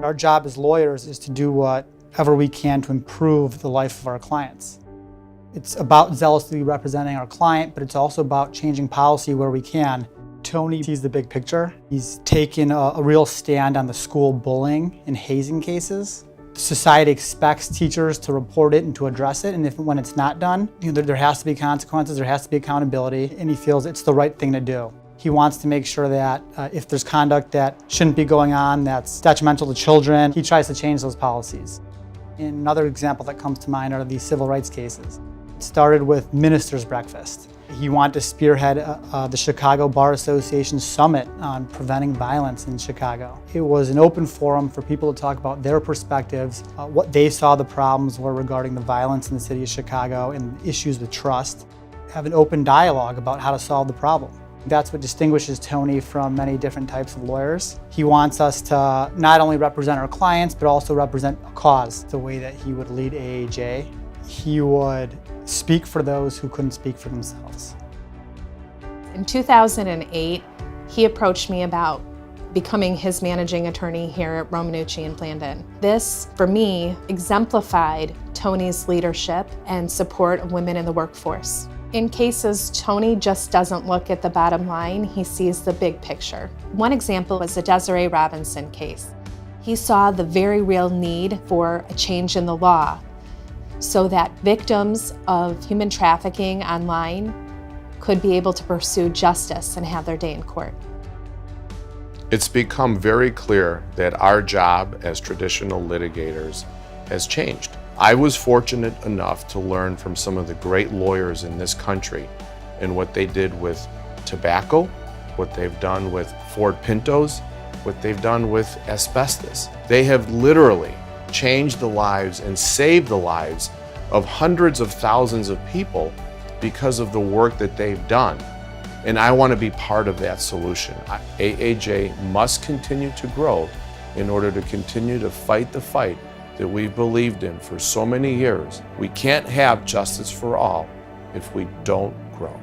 Our job as lawyers is to do whatever we can to improve the life of our clients. It's about zealously representing our client, but it's also about changing policy where we can. Tony sees the big picture. He's taken a real stand on the school bullying and hazing cases. Society expects teachers to report it and to address it, and when it's not done, there has to be consequences, there has to be accountability, and he feels it's the right thing to do. He wants to make sure that if there's conduct that shouldn't be going on, that's detrimental to children, he tries to change those policies. And another example that comes to mind are these civil rights cases. It started with Minister's Breakfast. He wanted to spearhead the Chicago Bar Association Summit on preventing violence in Chicago. It was an open forum for people to talk about their perspectives, what they saw the problems were regarding the violence in the city of Chicago and issues with trust. Have an open dialogue about how to solve the problem. That's what distinguishes Tony from many different types of lawyers. He wants us to not only represent our clients, but also represent a cause, the way that he would lead AAJ. He would speak for those who couldn't speak for themselves. In 2008, he approached me about becoming his managing attorney here at Romanucci and Blandin. This, for me, exemplified Tony's leadership and support of women in the workforce. In cases, Tony just doesn't look at the bottom line, he sees the big picture. One example was the Desiree Robinson case. He saw the very real need for a change in the law so that victims of human trafficking online could be able to pursue justice and have their day in court. It's become very clear that our job as traditional litigators has changed. I was fortunate enough to learn from some of the great lawyers in this country and what they did with tobacco, what they've done with Ford Pintos, what they've done with asbestos. They have literally changed the lives and saved the lives of hundreds of thousands of people because of the work that they've done. And I want to be part of that solution. AAJ must continue to grow in order to continue to fight the fight that we've believed in for so many years. We can't have justice for all if we don't grow.